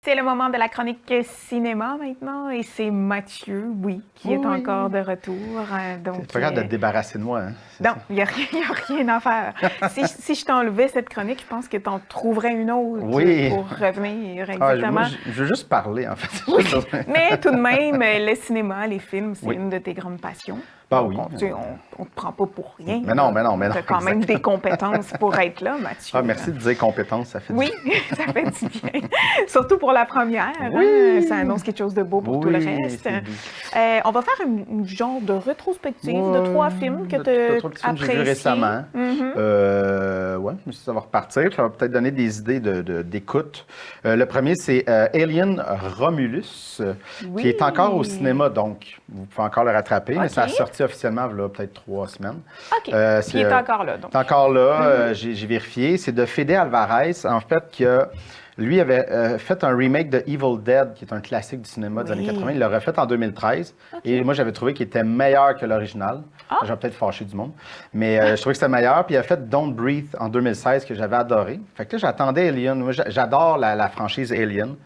C'est le moment de la chronique cinéma maintenant et c'est Mathieu, oui, qui est encore de retour. Donc, c'est pas grave de te débarrasser de moi. Hein? Non, il n'y a rien à faire. Si je t'enlevais cette chronique, je pense que tu en trouverais une autre pour revenir exactement. Moi, je veux juste parler, en fait. Oui, mais tout de même, le cinéma, les films, c'est une de tes grandes passions. Ben donc, oui. On ne te prend pas pour rien. Mais non. Tu as quand même des compétences pour être là, Mathieu. Ah, merci de dire compétences, ça fait du bien. Oui, ça fait du bien. Surtout pour la première. Oui. Ça annonce quelque chose de beau pour tout le reste. On va faire une genre de rétrospective de 3 films que tu as appréciés. J'ai vu récemment. Oui, ça va repartir. Ça va peut-être donner des idées d'écoute. Le premier, c'est Alien Romulus, qui est encore au cinéma, donc vous pouvez encore le rattraper, mais ça a sorti officiellement il y a peut-être 3 semaines. OK. Puis il est encore là, donc. Il est encore là, j'ai vérifié. C'est de Fede Alvarez, en fait, lui avait fait un remake de Evil Dead, qui est un classique du cinéma des années 80. Il l'a refait en 2013. Et moi, j'avais trouvé qu'il était meilleur que l'original. J'ai peut-être fâché du monde. Mais je trouvais que c'était meilleur. Puis il a fait Don't Breathe en 2016, que j'avais adoré. Fait que là, j'attendais Alien. Moi, j'adore la franchise Alien.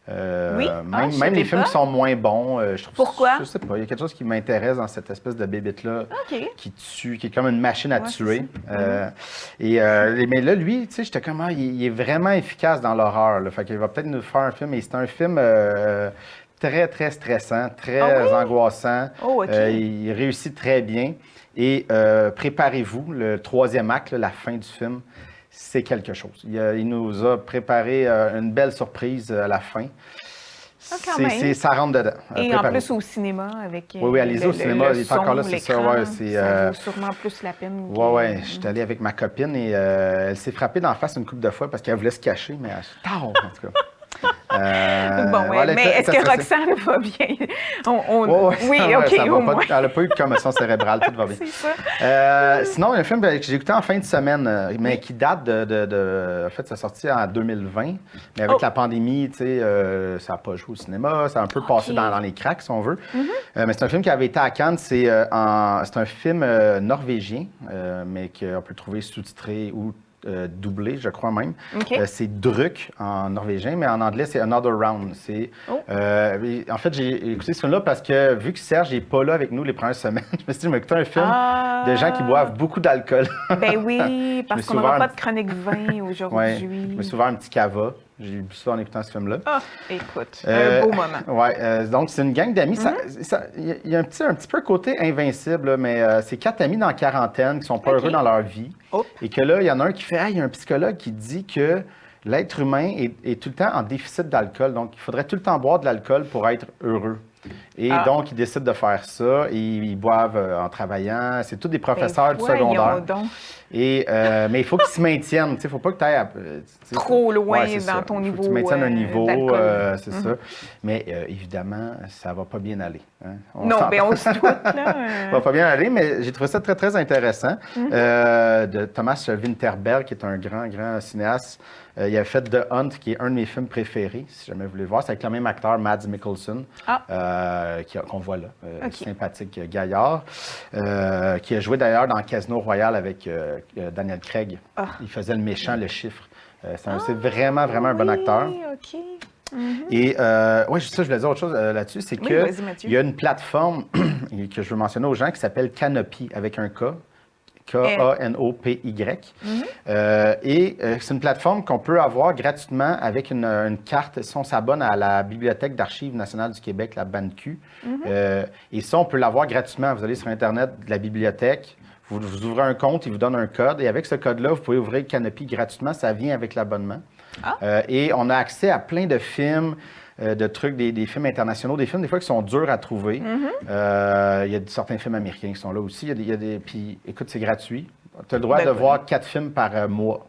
Même les films qui sont moins bons, je trouve. Pourquoi? Je sais pas. Il y a quelque chose qui m'intéresse dans cette espèce de bébête-là qui tue, qui est comme une machine à tuer. Mais là, lui, tu sais, j'étais comme, il est vraiment efficace dans l'horreur. Fait qu'il va peut-être nous faire un film. Et c'est un film très, très stressant, très angoissant. Il réussit très bien. Et préparez-vous, le 3e acte, la fin du film. C'est quelque chose. Il nous a préparé une belle surprise à la fin. Ça rentre dedans. Et en plus au cinéma avec. Oui, allez-y au cinéma. Il est encore là, c'est ça. Ouais, ça vaut sûrement plus la peine. Oui. Je suis allé avec ma copine et elle s'est frappée d'en face une couple de fois parce qu'elle voulait se cacher, mais en tout cas. Mais est-ce que Roxane va bien? Oui, OK, au moins. Elle n'a pas eu de commotion cérébrale, tout va bien. C'est ça. Sinon, il y a un film que j'ai écouté en fin de semaine, mais qui date En fait, ça sorti en 2020, mais avec la pandémie, tu sais, ça n'a pas joué au cinéma, ça a un peu passé dans les cracks, si on veut. Mais c'est un film qui avait été à Cannes, c'est un film norvégien, mais qu'on peut trouver sous-titré ou doublé, je crois même. C'est Druk en norvégien, mais en anglais, c'est Another Round. En fait, j'ai écouté ce film-là parce que, vu que Serge n'est pas là avec nous les premières semaines, je me suis dit, je vais écouter un film de gens qui boivent beaucoup d'alcool. Ben oui, parce qu'on n'aura pas de chronique vin aujourd'hui. Je me suis ouvert un petit cava. J'ai bu ça en écoutant ce film-là. Écoute, un beau moment. Donc, c'est une gang d'amis. Il y a un petit peu côté invincible, là, mais c'est 4 amis dans la quarantaine qui sont pas heureux dans leur vie. Et que là, il y en a un qui fait, il y a un psychologue qui dit que l'être humain est tout le temps en déficit d'alcool. Donc, il faudrait tout le temps boire de l'alcool pour être heureux. Et donc, ils décident de faire ça. Et ils boivent en travaillant. C'est tous des professeurs du secondaire. Mais il faut qu'ils se maintiennent. Il ne faut pas que tu ailles trop loin dans ton niveau. Il faut que tu maintiennes un niveau, c'est ça. Mais évidemment, ça ne va pas bien aller. Hein? On se doute. Ça ne va pas bien aller, mais j'ai trouvé ça très, très intéressant. De Thomas Winterberg, qui est un grand cinéaste. Il a fait The Hunt, qui est un de mes films préférés, si jamais vous voulez voir. C'est avec le même acteur, Mads Mikkelsen, qu'on voit là. Sympathique gaillard. Qui a joué d'ailleurs dans Casino Royale avec Daniel Craig. Il faisait le méchant, le chiffre. C'est vraiment un bon acteur. OK. Et ça, je voulais dire autre chose là-dessus, c'est qu'il y a une plateforme que je veux mentionner aux gens qui s'appelle Kanopy, avec un K. Kanopy. C'est une plateforme qu'on peut avoir gratuitement avec une carte si on s'abonne à la Bibliothèque d'Archives nationales du Québec, la BANQ. Et ça, on peut l'avoir gratuitement. Vous allez sur Internet de la bibliothèque, vous ouvrez un compte, ils vous donnent un code. Et avec ce code-là, vous pouvez ouvrir Kanopy gratuitement. Ça vient avec l'abonnement. Et on a accès à plein de films. De trucs, des films internationaux, des films des fois qui sont durs à trouver. Il y a certains films américains qui sont là aussi. Puis, écoute, c'est gratuit. Tu as le droit de voir 4 films par mois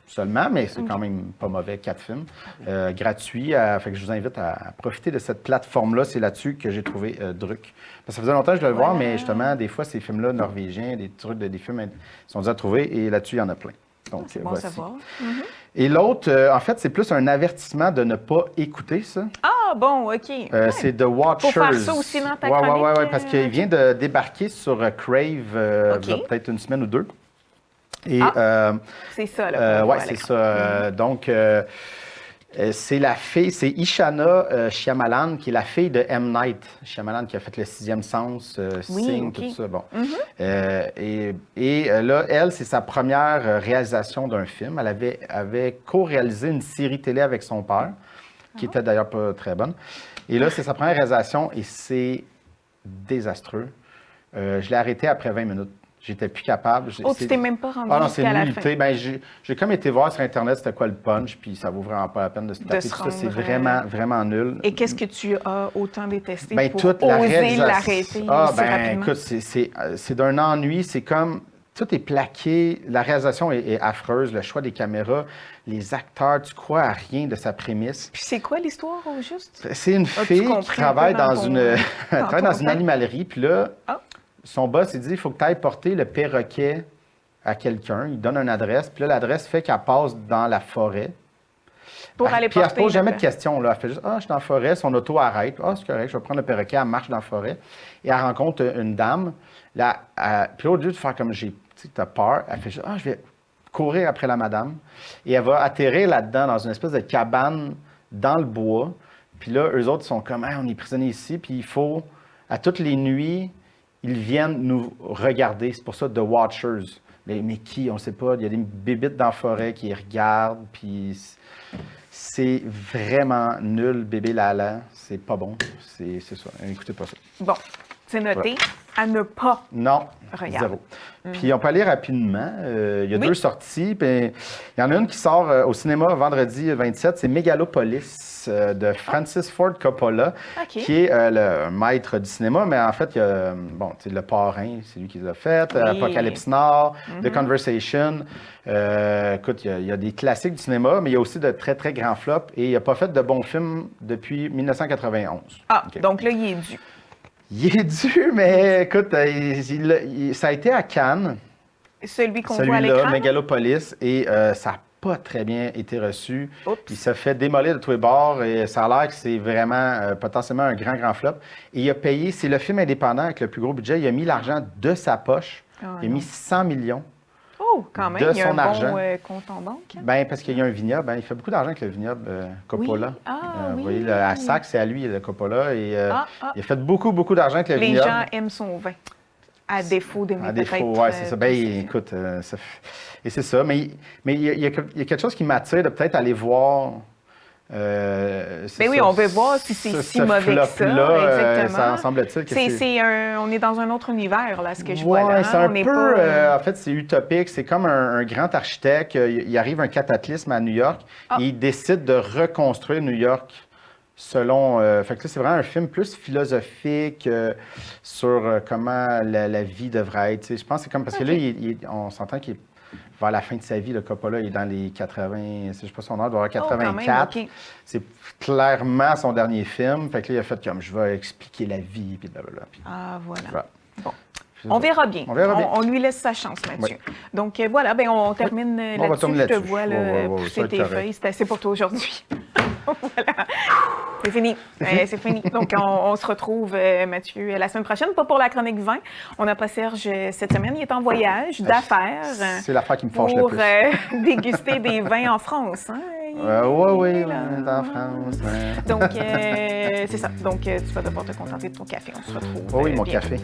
seulement, mais c'est quand même pas mauvais, 4 films. Gratuits. Fait que je vous invite à profiter de cette plateforme-là. C'est là-dessus que j'ai trouvé Druk. Parce que ça faisait longtemps que je voulais le voir, mais justement, des fois, ces films-là norvégiens, des trucs, des films sont durs à trouver, et là-dessus, il y en a plein. Donc, c'est bon à savoir. Et l'autre, en fait, c'est plus un avertissement de ne pas écouter ça. Ah, bon, OK. C'est The Watchers. Faut faire ça aussi dans ta chronique. Oui, parce qu'il vient de débarquer sur Crave il y a peut-être une semaine ou 2. Et, c'est ça, là. c'est ça. Donc, C'est la fille, c'est Ishana Shyamalan, qui est la fille de M. Night Shyamalan, qui a fait Le Sixième Sens, Sing, tout ça. Bon. Là, elle, c'est sa première réalisation d'un film. Elle avait co-réalisé une série télé avec son père, qui était d'ailleurs pas très bonne. Et là, c'est sa première réalisation et c'est désastreux. Je l'ai arrêté après 20 minutes. J'étais plus capable. Tu t'es même pas rendu jusqu'à la fin? Ben, j'ai comme été voir sur Internet c'était quoi le punch, puis ça vaut vraiment pas la peine de se taper. Ça, c'est vraiment, vraiment nul. Et qu'est-ce que tu as autant détesté pour toute oser l'arrêter rapidement? Écoute, c'est d'un ennui. C'est comme... Tout est plaqué. La réalisation est affreuse. Le choix des caméras, les acteurs, tu crois à rien de sa prémisse. Puis c'est quoi l'histoire, au juste? C'est une fille qui travaille dans une animalerie, puis là... Son boss, il dit, il faut que tu ailles porter le perroquet à quelqu'un. Il donne une adresse. Puis là, l'adresse fait qu'elle passe dans la forêt. Pour aller porter. Puis elle ne se pose jamais de questions. Là. Elle fait juste, je suis dans la forêt. Son auto arrête. C'est correct, je vais prendre le perroquet. Elle marche dans la forêt. Et elle rencontre une dame. Là, puis au lieu de faire comme tu as peur, elle fait juste, je vais courir après la madame. Et elle va atterrir là-dedans, dans une espèce de cabane dans le bois. Puis là, eux autres sont comme, on est prisonniers ici. Puis il faut, à toutes les nuits, ils viennent nous regarder. C'est pour ça, The Watchers. Mais qui? On ne sait pas. Il y a des bébites dans la forêt qui regardent. Puis c'est vraiment nul, bébé Lala. C'est pas bon. C'est ça. Écoutez pas ça. Bon, c'est noté. Voilà. À ne pas regarder. Zéro. Puis on peut aller rapidement. Il y a 2 sorties. Puis il y en a une qui sort au cinéma vendredi 27. C'est Megalopolis de Francis Ford Coppola, qui est le maître du cinéma. Mais en fait, il y a le Parrain, c'est lui qui l'a fait. Apocalypse Now, The Conversation. Écoute, il y a des classiques du cinéma, mais il y a aussi de très, très grands flops. Et il n'a pas fait de bons films depuis 1991. Donc là, il est dû. Il est dû, mais écoute, ça a été à Cannes. Celui qu'on voit à l'écran? Celui-là, Megalopolis, et ça n'a pas très bien été reçu. Il s'est fait démolir de tous les bords et ça a l'air que c'est vraiment potentiellement un grand, grand flop. Et il a payé, c'est le film indépendant avec le plus gros budget, il a mis l'argent de sa poche. Il a mis 100 millions. Quand même, de il y a son un argent. bon compte en banque. Parce qu'il y a un vignoble. Il fait beaucoup d'argent avec le vignoble Coppola. Vous voyez, à Sac, c'est à lui, le Coppola. Et, il a fait beaucoup, beaucoup d'argent avec le vignoble. Les gens aiment son vin. À défaut d'aimer À défaut, oui, c'est ça. Écoute, et c'est ça. Mais il y a quelque chose qui m'attire de peut-être aller voir... on veut voir si c'est si mauvais que ça. Exactement. Ça semble-t-il que on est dans un autre univers, là, ce que je vois là. C'est un peu... en fait, c'est utopique. C'est comme un grand architecte. Il arrive un cataclysme à New York et il décide de reconstruire New York selon... fait que là, c'est vraiment un film plus philosophique sur comment la vie devrait être. Je pense que c'est comme... Parce que là, on s'entend qu'il est vers la fin de sa vie, le Coppola, il est dans les 80, je sais pas son âge, il doit avoir 84. C'est clairement son dernier film. Fait que là, il a fait comme, je vais expliquer la vie, puis blablabla. Voilà. Bon. On verra bien. On lui laisse sa chance, Mathieu. Donc voilà, on termine là-dessus. Je te vois pousser tes feuilles. C'est assez pour toi aujourd'hui. Voilà. C'est fini. C'est fini. Donc, on se retrouve, Mathieu, la semaine prochaine. Pas pour la chronique vin. On n'a pas Serge cette semaine. Il est en voyage d'affaires. C'est l'affaire qui me fâche le plus. Pour déguster des vins en France. Oui, en France. Donc, c'est ça. Donc, tu vas devoir te contenter de ton café. On se retrouve. Oui, mon bientôt. café.